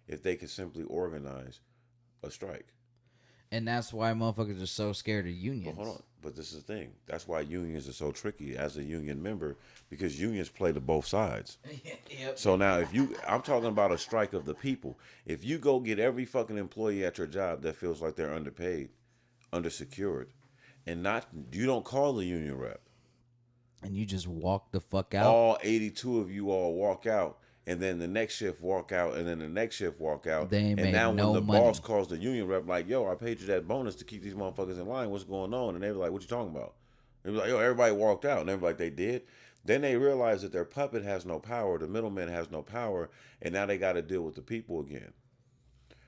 if they could simply organize a strike. And that's why motherfuckers are so scared of But hold unions. on. But this is the thing. That's why unions are so tricky as a union member, because unions play to both sides. Yep. So now, I'm talking about a strike of the people. If you go get every fucking employee at your job that feels like they're underpaid, undersecured, and you don't call the union rep. And you just walk the fuck out. All 82 of you all walk out, and then the next shift walk out, and then the next shift walk out. They ain't And made now when no the money. boss calls the union rep, like, yo, I paid you that bonus to keep these motherfuckers in line. What's going on? And they were like, what you talking about? They were like, yo, everybody walked out. And they were like, they did. Then they realized that their puppet has no power. The middleman has no power. And now they got to deal with the people again.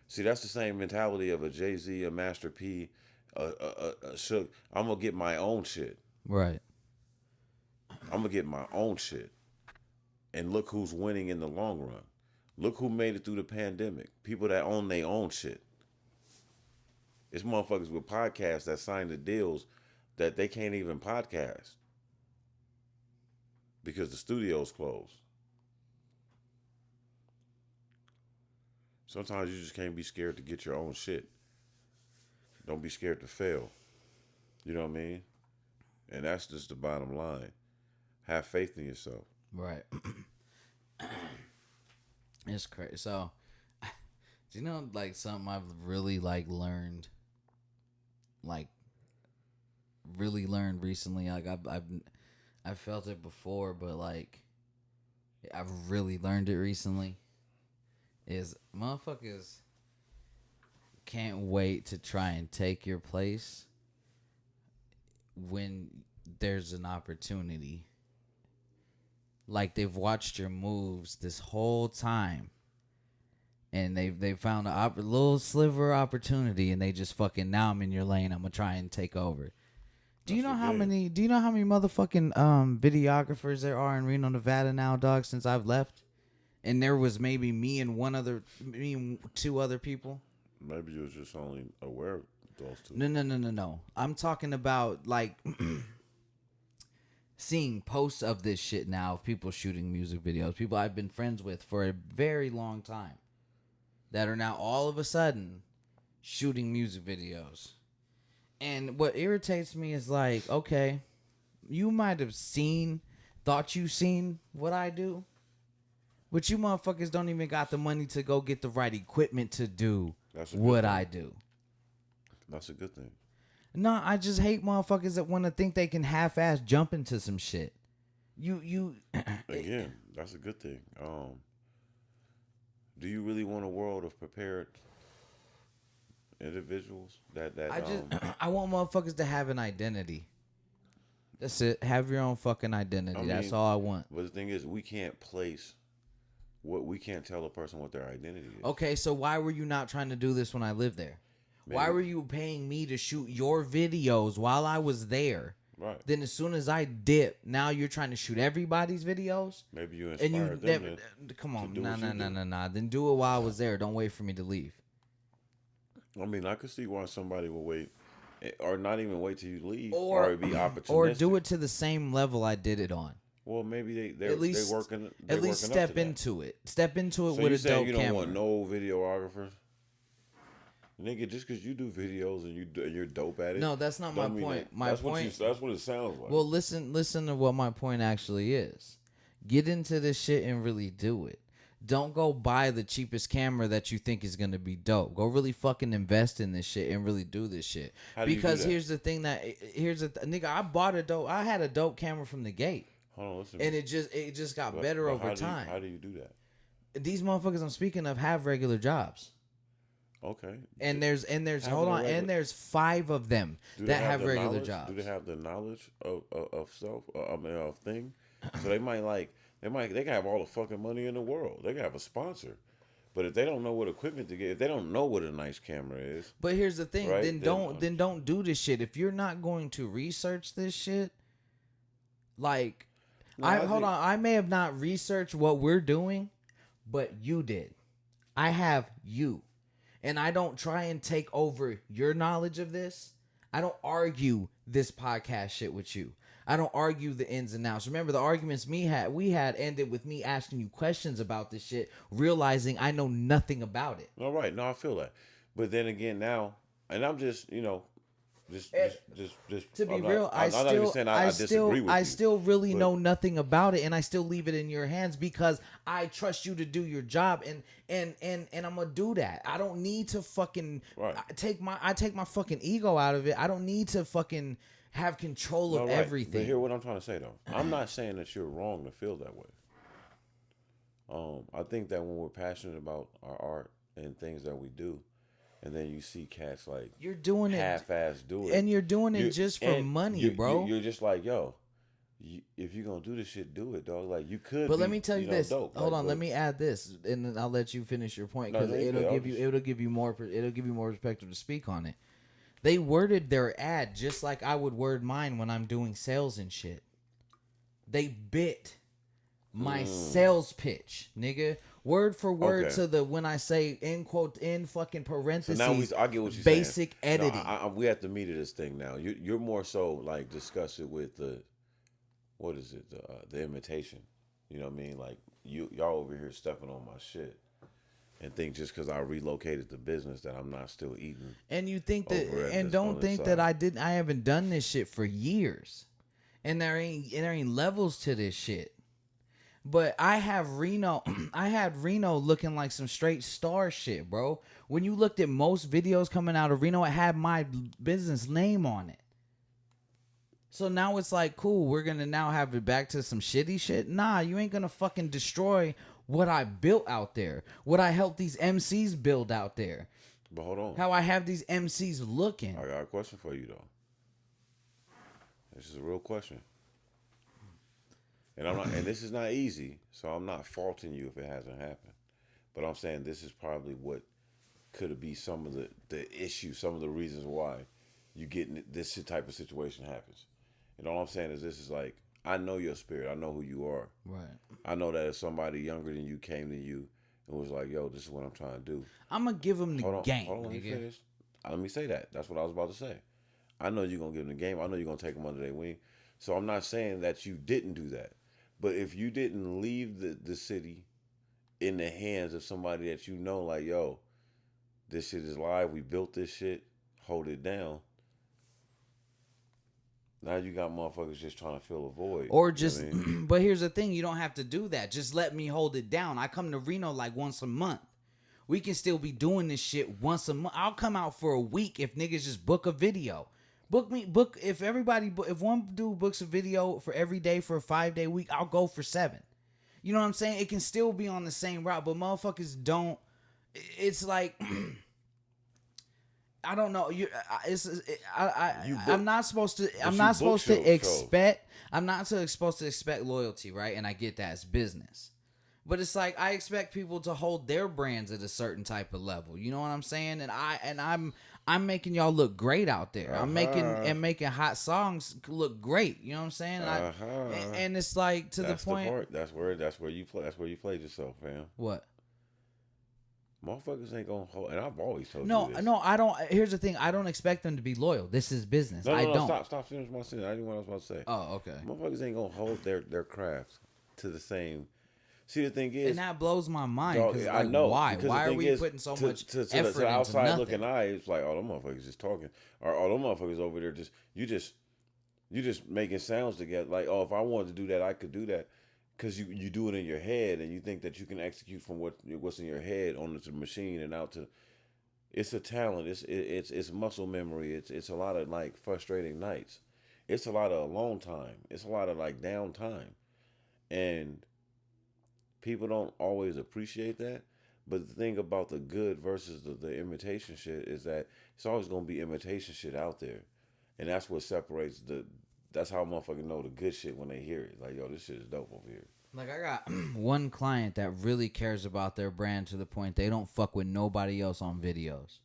See, that's the same mentality of a Jay-Z, a Master P, a Shook. I'm going to get my own shit. Right. I'm going to get my own shit. And look who's winning in the long run. Look who made it through the pandemic. People that own their own shit. It's motherfuckers with podcasts that sign the deals that they can't even podcast because the studio's closed. Sometimes you just can't be scared to get your own shit. Don't be scared to fail. You know what I mean? And that's just the bottom line. Have faith in yourself. Right. It's crazy. So, do you know, like, something I've really, like, learned recently? Like, I've felt it before, but, like, I've really learned it recently. Is motherfuckers can't wait to try and take your place when there's an opportunity. Like, they've watched your moves this whole time, and they found a little sliver of opportunity, and they just fucking, now I'm in your lane, I'm gonna try and take over. Do you know how many motherfucking videographers there are in Reno, Nevada now, dog, since I've left? And there was maybe me and two other people. Maybe you was just only aware of those two. No. I'm talking about, like, seeing posts of this shit now of people shooting music videos, people I've been friends with for a very long time, that are now all of a sudden shooting music videos. And what irritates me is, like, okay, you might have thought you seen what I do, but you motherfuckers don't even got the money to go get the right equipment to do what I do. That's a good thing. No, I just hate motherfuckers that want to think they can half-ass jump into some shit. Again, that's a good thing. Do you really want a world of prepared individuals that I want motherfuckers to have an identity. That's it. Have your own fucking identity. That's all I want. But the thing is, we can't tell a person what their identity is. Okay, so why were you not trying to do this when I lived there? Maybe. Why were you paying me to shoot your videos while I was there? Right. Then as soon as I dip, now you're trying to shoot everybody's videos? Maybe you inspired them come on, nah. Then do it while I was there. Don't wait for me to leave. I mean, I could see why somebody would wait, or not even wait till you leave, or be opportunistic, or do it to the same level I did it on. Well, maybe they at least step into it. Step into it with a dope camera. So you don't want no videographers? Nigga, just because you do videos and you're dope at it. No, that's not my point. That's what it sounds like. Well, listen to what my point actually is. Get into this shit and really do it. Don't go buy the cheapest camera that you think is going to be dope. Go really fucking invest in this shit and really do this shit. Because here's the thing nigga, I had a dope camera from the gate. Hold on, listen. And it just got better over time. How do you do that? These motherfuckers I'm speaking of have regular jobs. Okay. And there's 5 of them that have regular jobs. Do they have the knowledge of self? Of thing? So they can have all the fucking money in the world. They can have a sponsor. But if they don't know what equipment to get, if they don't know what a nice camera is. But here's the thing, right? then don't do this shit. If you're not going to research this shit, like I may have not researched what we're doing, but you did. I have you. And I don't try and take over your knowledge of this. I don't argue this podcast shit with you. I don't argue the ins and outs. Remember, the arguments we had ended with me asking you questions about this shit, realizing I know nothing about it. All right, no, I feel that. But then again, now, and I'm just, just. To be I'm real, not even saying I disagree with I you. still really but- know nothing about it, and I still leave it in your hands because I trust you to do your job, and I'm gonna do that. I don't need to fucking Right. take my fucking ego out of it. I don't need to fucking have control of No, right. everything. But hear what I'm trying to say though. I'm not saying that you're wrong to feel that way. I think that when we're passionate about our art and things that we do, and then you see cats like You're doing it half-ass do it, and you're doing it just for money, bro. You're just like, yo, if you're gonna do this shit, do it, dog. Like you could. But let me tell you this. Dope. Hold like, on, let me add this, and then I'll let you finish your point because No, it'll give you more perspective to speak on it. They worded their ad just like I would word mine when I'm doing sales and shit. They bit my sales pitch, nigga, word for word Okay. to the when I say in fucking So parentheses. now I get what you're basic saying. editing. No, we have to meet at this thing now. You're more so like discuss it with the, what is it? The imitation. You know what I mean? Like y'all over here stepping on my shit, and think just because I relocated the business that I'm not still eating. And you think that, over at and this don't on think this that side. I haven't done this shit for years, and there ain't levels to this shit. But I have Reno, I had Reno looking like some straight star shit, bro. When you looked at most videos coming out of Reno, it had my business name on it. So now it's like, cool, we're gonna now have it back to some shitty shit. Nah, you ain't gonna fucking destroy what I built out there, what I helped these MCs build out there. But hold on, How I have these MCs looking. I got a question for you though. This is a real question. And and this is not easy, so I'm not faulting you if it hasn't happened. But I'm saying this is probably what could be some of the issues, some of the reasons why you get this type of situation happens. And all I'm saying is this is like, I know your spirit. I know who you are. Right. I know that if somebody younger than you came to you and was like, yo, this is what I'm trying to do. I'm gonna give them the game, Hold on, let me nigga. finish. Let me say that. That's what I was about to say. I know you're going to give them the game. I know you're going to take them under their wing. So I'm not saying that you didn't do that. But if you didn't leave the city in the hands of somebody that you know, like, yo, this shit is live, we built this shit, hold it down. Now you got motherfuckers just trying to fill a void. Or just, You know what I mean? but here's the thing, you don't have to do that. Just let me hold it down. I come to Reno like once a month. We can still be doing this shit once a month. I'll come out for a week if niggas just book a video. If one dude books a video for every day for a 5-day week, I'll go for 7. You know what I'm saying? It can still be on the same route, but motherfuckers don't. It's like, I don't know. I'm not supposed to. I'm not supposed to expect. I'm not supposed to expect loyalty, right? And I get that it's business, but it's like I expect people to hold their brands at a certain type of level. You know what I'm saying? And I'm making y'all look great out there. I'm making hot songs look great. You know what I'm saying? And it's like to that's the point. Part. That's where you play. That's where you played yourself, fam. What? Motherfuckers ain't gonna hold. And I've always told you this. No, I don't. Here's the thing. I don't expect them to be loyal. This is business. No, I don't. Stop. Finish my sentence. I didn't know what I was about to say. Oh, okay. Motherfuckers ain't gonna hold their craft to the same. See, the thing is, And that blows my mind. dog, Like, I know. why? Because Why the are thing we is, putting so to, much to, effort to the outside into looking nothing? eye? It's like, oh, them motherfuckers just talking, or oh, them motherfuckers over there you just making sounds together. Like, oh, if I wanted to do that, I could do that. Because you do it in your head, and you think that you can execute from what's in your head onto the machine and out to. It's a talent. It's muscle memory. It's a lot of like frustrating nights. It's a lot of alone time. It's a lot of like downtime, and people don't always appreciate that. But the thing about the good versus the imitation shit is that it's always gonna be imitation shit out there, and that's what separates That's how motherfuckers know the good shit when they hear it. Like, yo, this shit is dope over here. Like, I got one client that really cares about their brand to the point they don't fuck with nobody else on videos.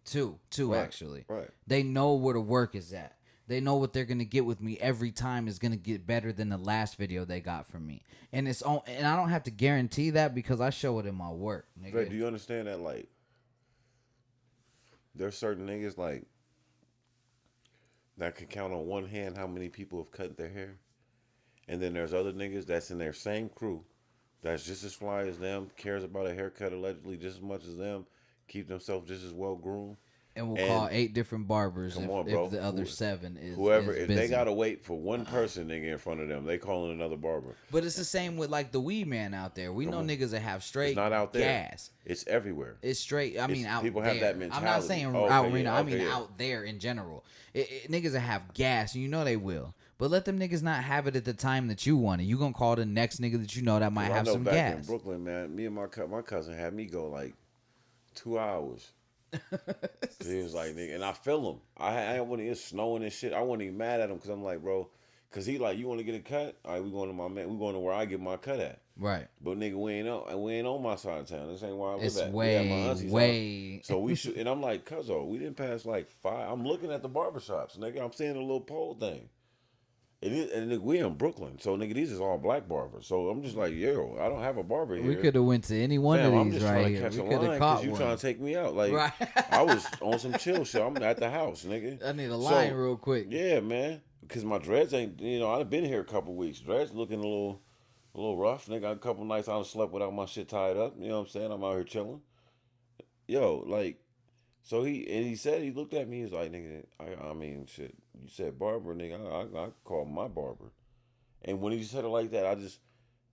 Two Right, actually. right. They know where the work is at. They know what they're gonna get with me every time is gonna get better than the last video they got from me. And and I don't have to guarantee that because I show it in my work, nigga. Dre, do you understand that? Like, there's certain niggas like that can count on one hand how many people have cut their hair. And then there's other niggas that's in their same crew that's just as fly as them, cares about a haircut allegedly just as much as them, keep themselves just as well groomed. And we'll call And 8 different barbers come if, on, if bro. the other 7 Whoever, is if busy. they gotta wait for one person nigga in front of them, they calling another barber. But it's the same with like the weed man out there. We know niggas that have straight It's not out there. gas. It's everywhere. It's straight. I mean, out people there. have that I'm mentality. not saying Okay, out Reno. yeah, I mean okay, yeah. out there in general. Niggas that have gas, and you know they will. But let them niggas not have it at the time that you want it. You gonna call the next nigga that you know that might have some back gas. in Brooklyn, man, me and my cousin had me go like 2 hours. He was like, nigga, and I feel him. I wasn't even snowing and shit. I wasn't even mad at him because I'm like, bro, because he like, you want to get a cut? All right, we going to my man. We going to where I get my cut at. Right. But nigga, we ain't on my side of town. This ain't where I live It's at. way. So we should, and I'm like, cuzzo, we didn't pass like 5. I'm looking at the barbershops, nigga. I'm seeing a little pole thing. And nigga, we in Brooklyn, so nigga, these is all black barbers. So I'm just like, yo, I don't have a barber here. We could have went to any one Fam, of I'm these just right trying here. to catch We a could line have caught because you one. trying to take me out. Like, Right. I was on some chill shit. I'm at the house, nigga. I need a line real quick. Yeah, man. Because my dreads ain't, I've been here a couple weeks. Dreads looking a little rough. Nigga, a couple nights I done slept without my shit tied up. You know what I'm saying? I'm out here chilling. Yo, like, so he said, he looked at me, he was like, nigga, I mean, shit, you said barber, nigga, I call my barber. And when he said it like that,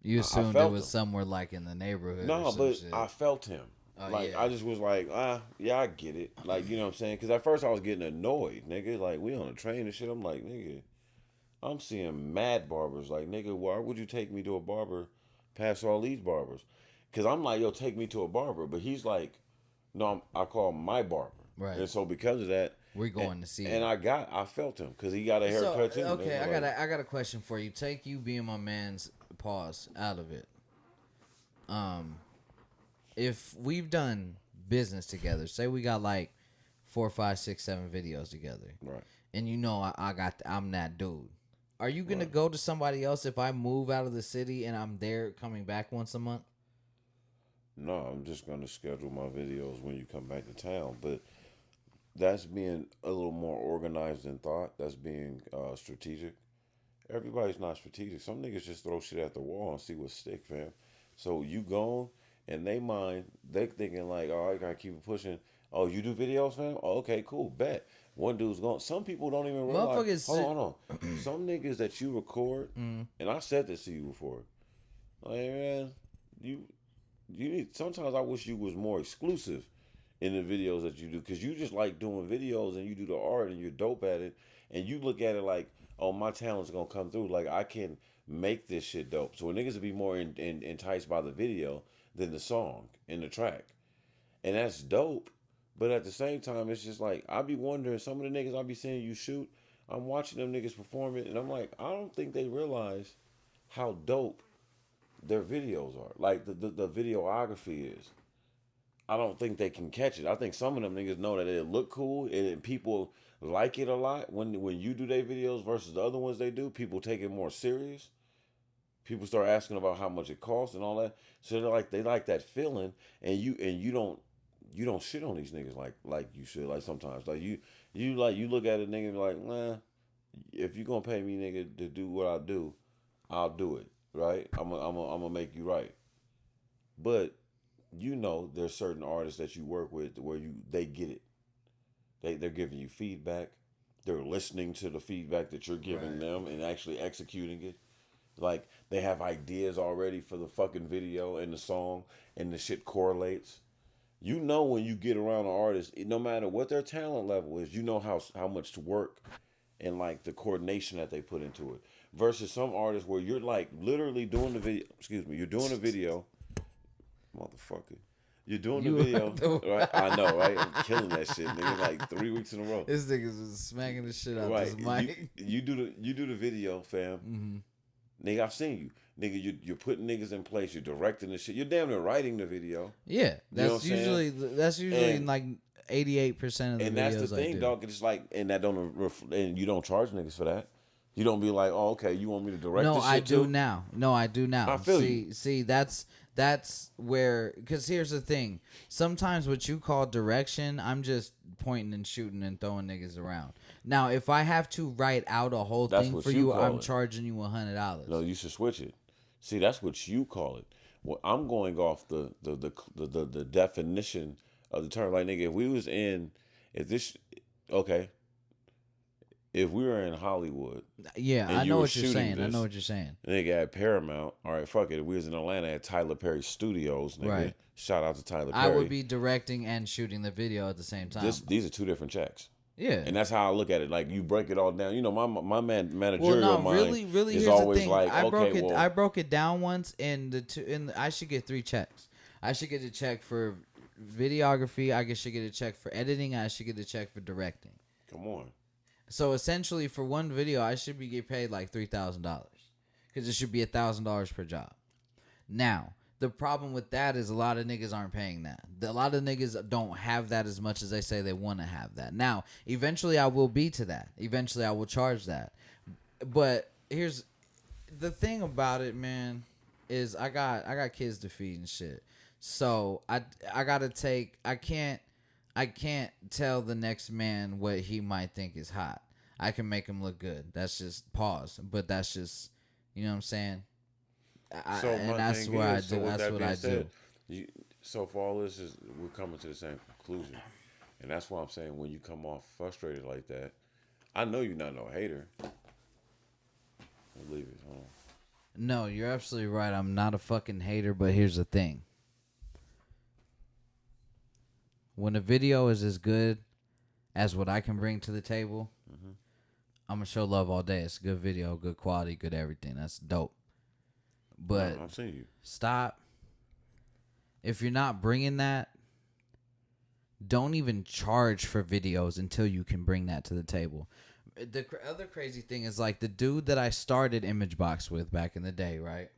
You I assumed it felt was him. somewhere like in the neighborhood. No, or some but shit. I felt him. Oh, like, yeah. I just was like, yeah, I get it. Like, you know what I'm saying? Because at first I was getting annoyed, nigga. Like, we on a train and shit. I'm like, nigga, I'm seeing mad barbers. Like, nigga, why would you take me to a barber past all these barbers? Because I'm like, yo, take me to a barber. But he's like, no, I call him my barber. Right. And so because of that, We're going to see and it. I felt him because he got a haircut too. Okay, Nigga. I got a question for you. Take you being my man's pause out of it. If we've done business together, say we got like 4, 5, 6, 7 videos together, Right. and you know I'm that dude. Are you gonna go to somebody else if I move out of the city and I'm there coming back once a month? No, I'm just gonna schedule my videos when you come back to town. But that's being a little more organized in thought. That's being strategic. Everybody's not strategic. Some niggas just throw shit at the wall and see what stick, fam. So you gone and they mind, they thinking like, oh, I gotta keep it pushing. Oh, you do videos, fam? Oh, okay, cool, bet. One dude's gone. Some people don't even realize. Motherfuckers Hold on. Some niggas that you record, and I said this to you before. Like, man, you need. Sometimes I wish you was more exclusive in the videos that you do, because you just like doing videos and you do the art and you're dope at it, and you look at it like, oh, my talent's gonna come through. Like, I can make this shit dope. So niggas would be more enticed by the video than the song and the track, and that's dope. But at the same time, it's just like, I be wondering, some of the niggas I be seeing you shoot, I'm watching them niggas perform it, and I'm like, I don't think they realize how dope their videos are. Like, the videography is. I don't think they can catch it. I think some of them niggas know that it look cool, and people like it a lot when you do their videos versus the other ones they do. People take it more serious. People start asking about how much it costs and all that. So they like that feeling, and you don't shit on these niggas like you should. Like, sometimes, like you look at a nigga and be like, nah, if you gonna pay me, nigga, to do what I do, I'll do it, right? I'm gonna make you right. But there's certain artists that you work with where they get it. They're giving you feedback. They're listening to the feedback that you're giving them and actually executing it. Like, they have ideas already for the fucking video and the song, and the shit correlates. When you get around an artist, no matter what their talent level is, how much to work and like the coordination that they put into it. Versus some artists where you're like literally doing the video. Excuse me, you're doing a video, motherfucker. You're doing the video, right? I know, right? I'm killing that shit, nigga. Like 3 weeks in a row. This nigga's just smacking the shit out Right. this mic. You do the video, fam. Mm-hmm. Nigga, I've seen you. Nigga, you're putting niggas in place. You're directing the shit. You're damn near writing the video. Yeah, that's usually And- like 88% of the videos. And that's the thing, dog. It's like, and that and you don't charge niggas for that. You don't be like, oh, okay, you want me to direct this shit I do too? now. No, I do now. I feel you. See, that's That's where, because here's the thing. Sometimes what you call direction, I'm just pointing and shooting and throwing niggas around. Now, if I have to write out a whole That's thing what for you you, call I'm it. charging you $100. No, you should switch it. See, that's what you call it. Well, I'm going off the definition of the term. Like, nigga, if we was in, if this, okay, if we were in Hollywood Yeah, and I you know were what you're shooting saying. I know this, what you're saying. nigga at Paramount, all right, fuck it. If we was in Atlanta at Tyler Perry Studios, nigga, Right. shout out to Tyler I would Perry. be directing and shooting the video at the same time. These are two different checks. Yeah. And that's how I look at it. Like, you break it all down. You know, my Well, managerial no, mind really. is Here's the always thing. like, okay, well, I broke it down once, and I should get 3 checks. I should get a check for videography. Should get a check for editing. I should get a check for directing. come on. So essentially, for one video, I should be get paid like $3,000 because it should be $1,000 per job. Now, the problem with that is a lot of niggas aren't paying that. A lot of niggas don't have that as much as they say they want to have that. Now, eventually, I will be to that. Eventually, I will charge that. But here's the thing about it, man, is I got kids to feed and shit. So I gotta take. I can't tell the next man what he might think is hot. I can make him look good. That's just pause. But that's just, you know what I'm saying? And that's what I do. That's what I do. So for all this is we're coming to the same conclusion, and that's why I'm saying when you come off frustrated like that, I know you're not no hater. Leave it. Hold on. No, you're absolutely right. I'm not a fucking hater, but here's the thing. When a video is as good as what I can bring to the table, I'm gonna show love all day. It's a good video, good quality, good everything. That's dope. But No, I'm seeing you. stop. If you're not bringing that, don't even charge for videos until you can bring that to the table. The other crazy thing is like the dude that I started Imagebox with back in the day, right?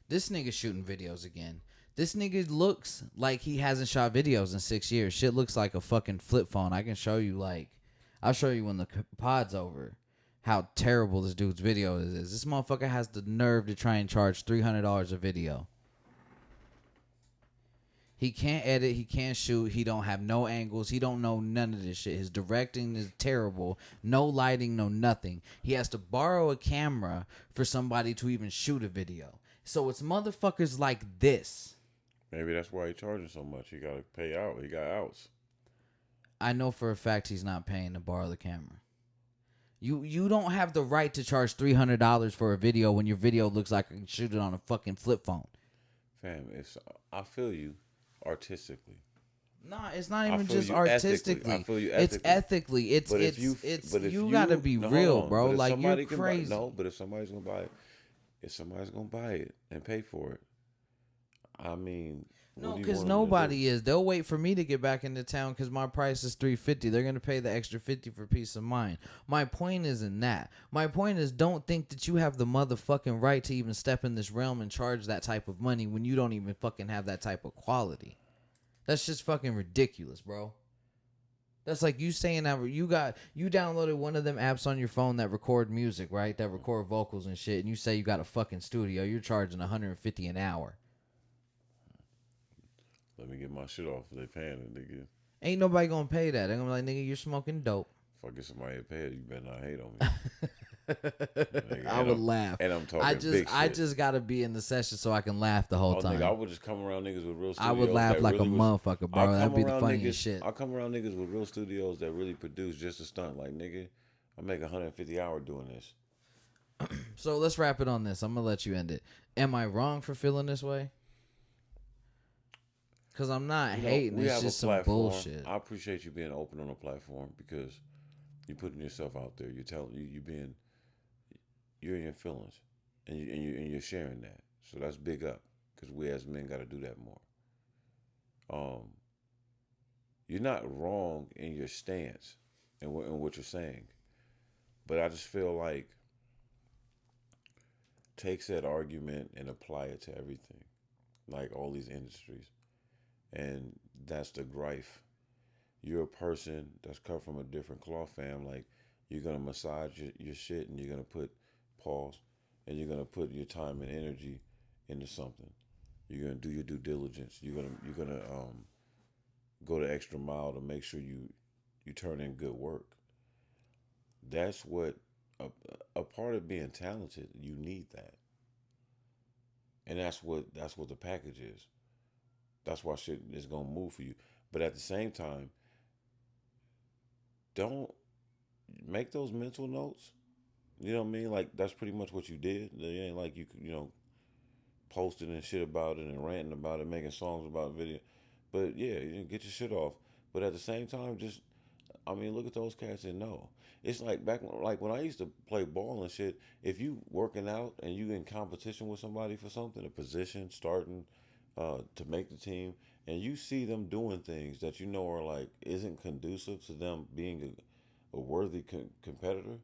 This nigga shooting videos again. This nigga looks like he hasn't shot videos in 6 years. Shit looks like a fucking flip phone. I can show you I'll show you when the pod's over how terrible this dude's video is. This motherfucker has the nerve to try and charge $300 a video. He can't edit. He can't shoot. He don't have no angles. He don't know none of this shit. His directing is terrible. No lighting, no nothing. He has to borrow a camera for somebody to even shoot a video. So it's motherfuckers like this. Maybe that's why he charging so much. He got to pay out. He got outs. I know for a fact he's not paying to borrow the camera. You don't have the right to charge $300 for a video when your video looks like I can shoot it on a fucking flip phone. Fam, I feel you artistically. Nah, it's not even just artistically. I feel you ethically. It's ethically. It's you gotta be real, bro. Like you're crazy. But if somebody's gonna buy it, and pay for it, I mean, no, because nobody is. They'll wait for me to get back into town because my price is $350. They're gonna pay the extra $50 for peace of mind. My point isn't that. My point is, don't think that you have the motherfucking right to even step in this realm and charge that type of money when you don't even fucking have that type of quality. That's just fucking ridiculous, bro. That's like you saying that you downloaded one of them apps on your phone that record music, right? That record vocals and shit, and you say you got a fucking studio. You're charging $150 an hour. Let me get my shit off. If they paying it, nigga. Ain't nobody gonna pay that. They're gonna be like, nigga, you're smoking dope. If I get somebody to pay it, you better not hate on me. Nigga, I would laugh. And I'm talking big shit. I just gotta be in the session so I can laugh the whole time. Nigga, I would just come around niggas with real studios. I would laugh like really a motherfucker, bro. That'd be the funniest shit. I come around niggas with real studios that really produce just a stunt. Like, nigga, I make 150 hours doing this. So let's wrap it on this. I'm gonna let you end it. Am I wrong for feeling this way? Because I'm not hating. It's just some bullshit. I appreciate you being open on a platform because you're putting yourself out there. You're telling you're in your feelings, and you're sharing that. So that's big up because we as men got to do that more. You're not wrong in your stance and what you're saying, but I just feel like take that argument and apply it to everything, like all these industries. And that's the gripe. You're a person that's cut from a different cloth, fam. Like, you're going to massage your shit and you're going to put and you're going to put your time and energy into something. You're gonna do your due diligence. You're gonna go the extra mile to make sure you turn in good work. That's what a, a part of being talented. You need that, and that's what the package is. That's why shit is gonna move for you. But at the same time, don't make those mental notes. You know what I mean? Like that's pretty much what you did. It ain't like posting and shit about it and ranting about it, making songs about video. But yeah, you get your shit off. But at the same time, just I mean, look at those cats and know. It's like like when I used to play ball and shit. If you working out and you in competition with somebody for something, a position, starting to make the team, and you see them doing things that you know are like isn't conducive to them being a worthy competitor,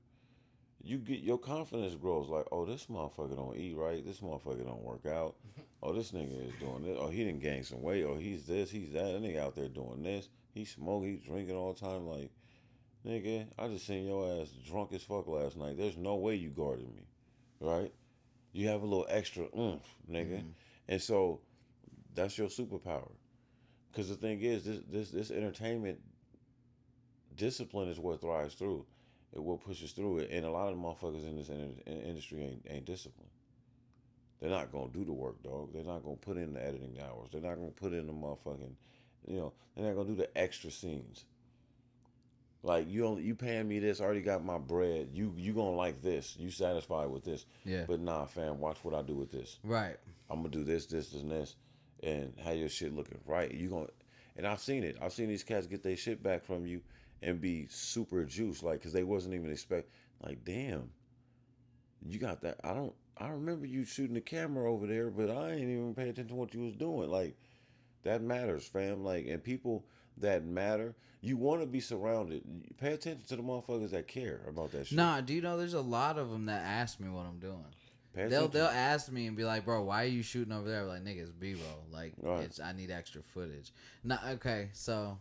you get your confidence grows. Like, oh, this motherfucker don't eat right. This motherfucker don't work out. Oh, this nigga is doing this. Oh, he didn't gain some weight. Oh, he's this, he's that. That nigga out there doing this. He smoke, he drinking all the time. Like, nigga, I just seen your ass drunk as fuck last night. There's no way you guarded me, right? You have a little extra oomph, nigga. Mm-hmm. And so that's your superpower. Because the thing is, this entertainment discipline is what thrives through. It what pushes through it. And a lot of the motherfuckers in this industry ain't disciplined. They're not gonna do the work, dog. They're not gonna put in the editing hours. They're not gonna put in the motherfucking, they're not gonna do the extra scenes. Like you paying me this, I already got my bread. You gonna like this. You satisfied with this. Yeah. But nah, fam, watch what I do with this. Right. I'm gonna do this, and this, and have your shit looking right. You gonna, and I've seen it. I've seen these cats get their shit back from you and be super juiced, like, cause they wasn't even expect. Like, damn, you got that. I don't. I remember you shooting the camera over there, but I ain't even pay attention to what you was doing. Like, that matters, fam. Like, and people that matter, you want to be surrounded. Pay attention to the motherfuckers that care about that shit. Nah, do you know there's a lot of them that ask me what I'm doing. Pay They'll attention. ask me and be like, bro, why are you shooting over there? I'm like, nigga, it's B-roll. Like, Right. I need extra footage. Nah, okay, so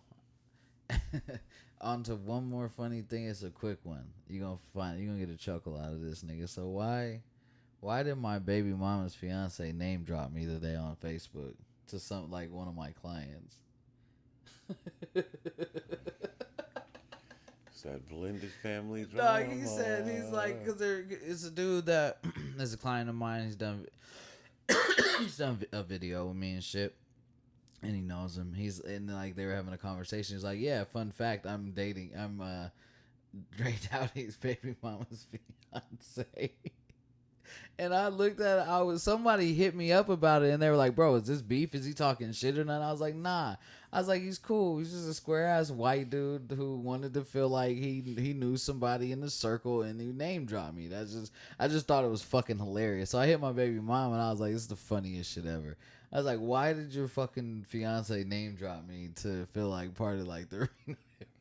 on to one more funny thing. It's a quick one. You're gonna get a chuckle out of this, nigga. So why did my baby mama's fiance name drop me today on Facebook to some like one of my clients? It's that blended family drama. Dog, he said he's like, cause it's a dude that is a client of mine. He's done a video with me and shit, and he knows him. He's and like they were having a conversation. He's like, yeah, fun fact, I'm Dre Dowdy's baby mama's fiance. And I looked at it, somebody hit me up about it, and they were like, bro, is this beef? Is he talking shit or not? I was like, nah. I was like, he's cool. He's just a square ass white dude who wanted to feel like he knew somebody in the circle, and he name dropped me. I just thought it was fucking hilarious. So I hit my baby mom, and I was like, this is the funniest shit ever. I was like, why did your fucking fiance name drop me to feel like part of like the hip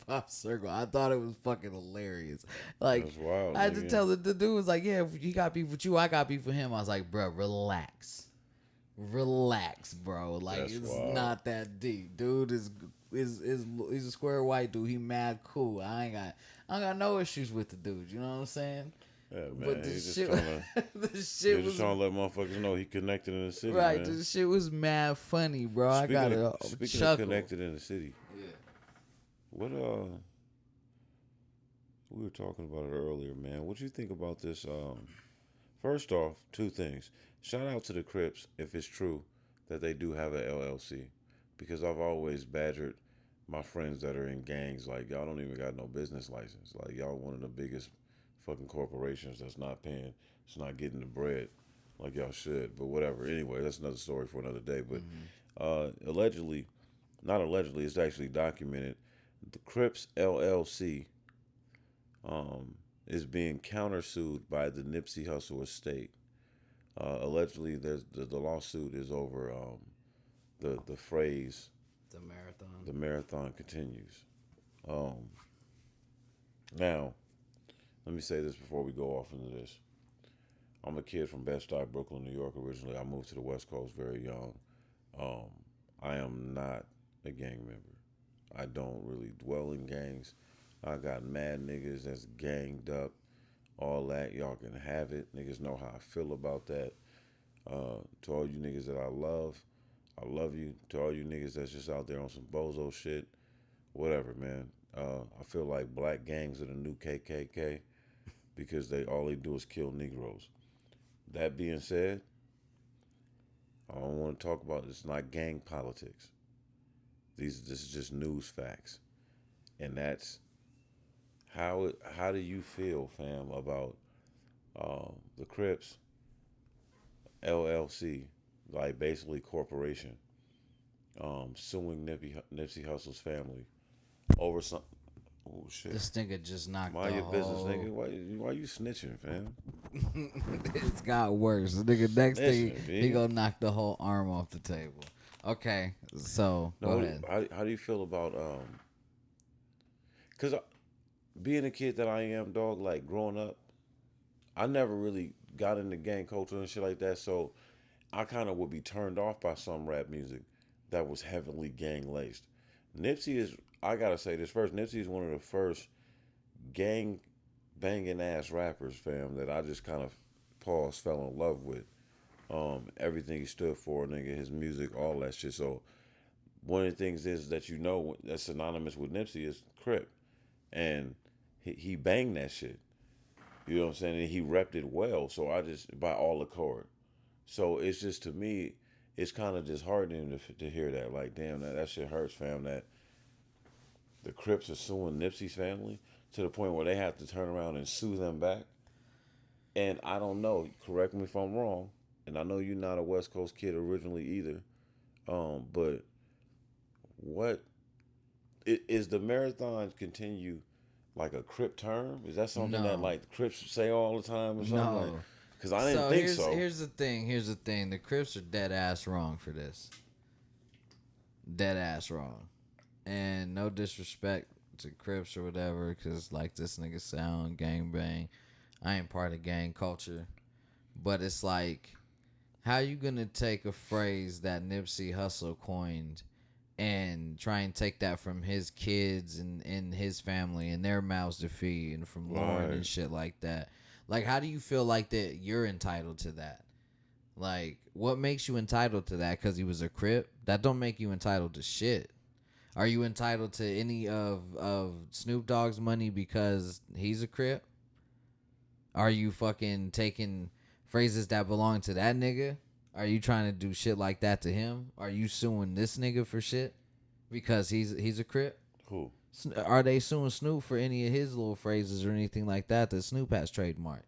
hop circle? I thought it was fucking hilarious. Like, That's wild, I had to nigga. tell the dude was like, yeah, if he got beef with you, I got beef with him. I was like, bro, relax, bro. Like, That's it's wild. not that deep. Dude is he's a square white dude. He mad cool. I ain't got no issues with the dude. You know what I'm saying? Yeah, man. But He's this just shit, trying to. this He's shit just was trying to let motherfuckers know he connected in the city, right. man. This shit was mad funny, bro. I got a Speaking chuckle. of connected in the city, Yeah. what we were talking about it earlier, man. What you think about this? First off, two things. Shout out to the Crips if it's true that they do have an LLC, because I've always badgered my friends that are in gangs like, y'all don't even got no business license. Like, y'all one of the biggest fucking corporations that's not paying, it's not getting the bread like y'all should. But whatever. Anyway, that's another story for another day. But allegedly, not allegedly, it's actually documented. The Crips LLC is being countersued by the Nipsey Hussle estate. Allegedly, the lawsuit is over the phrase "the marathon continues." Now, let me say this before we go off into this. I'm a kid from Bed-Stuy, Brooklyn, New York. Originally, I moved to the West Coast very young. Um, I am not a gang member. I don't really dwell in gangs. I got mad niggas that's ganged up, all that. Y'all can have it. Niggas know how I feel about that. To all you niggas that I love, I love you. To all you niggas that's just out there on some bozo shit, whatever, man. I feel like black gangs are the new KKK because they do is kill Negroes. That being said, I don't want to talk about it's not gang politics. This is just news facts, and that's how do you feel, fam, about the Crips LLC, like basically corporation, suing Nipsey Hussle's family over some. Oh shit! This nigga just knocked the Mind your business, nigga. whole. Why you snitching, fam? It's got worse. The nigga next thing Snitching, he B. gonna knock the whole arm off the table. Okay, so go No, ahead. how do you feel about Cause being a kid that I am, dog, like growing up, I never really got into gang culture and shit like that. So I kind of would be turned off by some rap music that was heavily gang laced. Nipsey is, I gotta say this first, Nipsey is one of the first gang banging ass rappers, fam, that I just kind of pause fell in love with. Everything he stood for, nigga, his music, all that shit. So one of the things is that you know that's synonymous with Nipsey is Crip, and he banged that shit. You know what I'm saying? And he repped it well. So I just by all accord. So it's just to me, it's kind of disheartening to hear that. Like, damn, that shit hurts, fam. That the Crips are suing Nipsey's family to the point where they have to turn around and sue them back. And I don't know. Correct me if I'm wrong. And I know you're not a West Coast kid originally either. But what is the marathon continue like a Crip term? Is that something that No, like the Crips say all the time or something like? no. Because I didn't So think here's so. here's the thing. Here's the thing. The Crips are dead ass wrong for this. Dead ass wrong. And no disrespect to Crips or whatever, because like this nigga sound gang bang. I ain't part of gang culture, but it's like, how you gonna take a phrase that Nipsey Hussle coined and try and take that from his kids and his family and their mouths to feed and from Lauren Right. and shit like that? Like, how do you feel like that you're entitled to that? Like, what makes you entitled to that? Because he was a Crip? That don't make you entitled to shit. Are you entitled to any of Snoop Dogg's money because he's a Crip? Are you fucking taking phrases that belong to that nigga? Are you trying to do shit like that to him? Are you suing this nigga for shit because he's a Crip? Who? Are they suing Snoop for any of his little phrases or anything like that that Snoop has trademarked?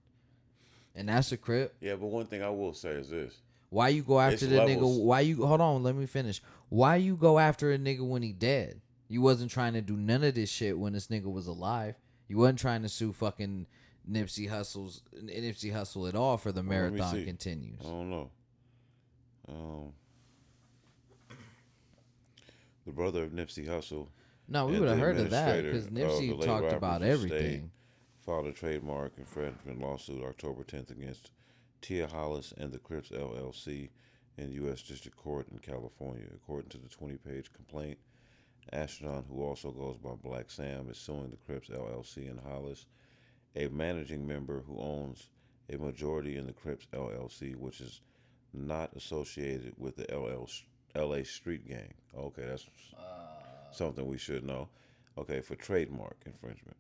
And that's a Crip. Yeah, but one thing I will say is this: Why you go after it's the nigga? levels. Why you hold on? Let me finish. Why you go after a nigga when he dead? You wasn't trying to do none of this shit when this nigga was alive. You wasn't trying to sue fucking Nipsey Hussle at all for the Let me marathon see. continues. I don't know. Um, the brother of Nipsey Hussle No, we and would have the heard of that administrator because of the Nipsey late talked rapper's about estate everything. filed a trademark infringement lawsuit October 10th against Tia Hollis and the Crips LLC in U.S. District Court in California. According to the 20-page complaint, Astronaut, who also goes by Black Sam, is suing the Crips LLC and Hollis, a managing member who owns a majority in the Crips LLC, which is not associated with the LA Street Gang. Okay, that's something we should know. Okay, for trademark infringement,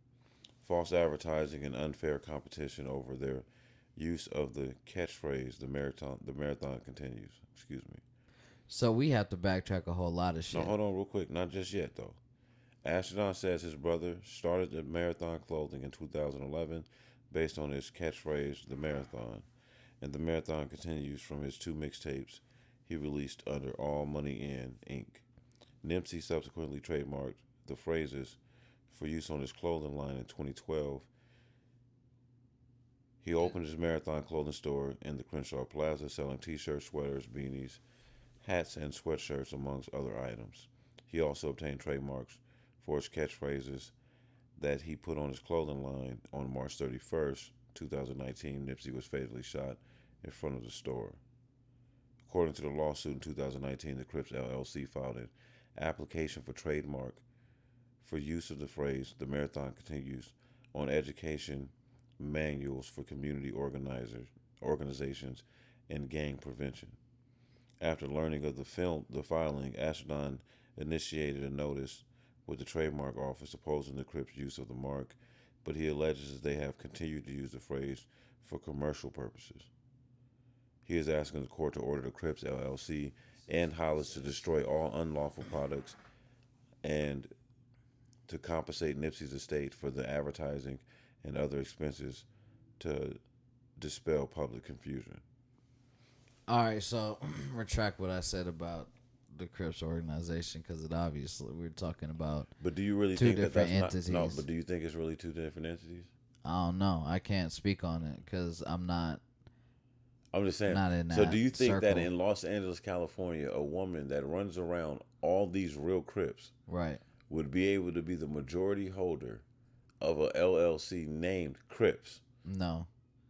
false advertising, and unfair competition over their use of the catchphrase "The marathon continues." Excuse me. So we have to backtrack a whole lot of No, shit. hold on, real quick. Not just yet though. Astronaut says his brother started the marathon clothing in 2011 based on his catchphrase, "The Marathon," and the marathon continues from his two mixtapes he released under All Money In Inc. Nipsey subsequently trademarked the phrases for use on his clothing line in 2012. He opened his marathon clothing store in the Crenshaw Plaza, selling t-shirts, sweaters, beanies, hats, and sweatshirts, amongst other items. He also obtained trademarks for his catchphrases that he put on his clothing line. On March 31st, 2019, Nipsey was fatally shot in front of the store. According to the lawsuit in 2019, the Crips LLC filed an application for trademark for use of the phrase "The Marathon Continues" on education manuals for community organizations and gang prevention. After learning of the filing, Astrodon initiated a notice with the trademark office opposing the Crips' use of the mark, but he alleges that they have continued to use the phrase for commercial purposes. He is asking the court to order the Crips LLC and Hollis to destroy all unlawful products and to compensate Nipsey's estate for the advertising and other expenses to dispel public confusion. All right, so retract what I said about the Crips organization because it obviously we're talking about. But do you really two think that different that's entities. not? No, but do you think it's really two different entities? I don't know. I can't speak on it because I'm not. I'm just saying. Not in So that do you think that circle. in Los Angeles, California, a woman that runs around all these real Crips Right. would be able to be the majority holder of a LLC named Crips? No.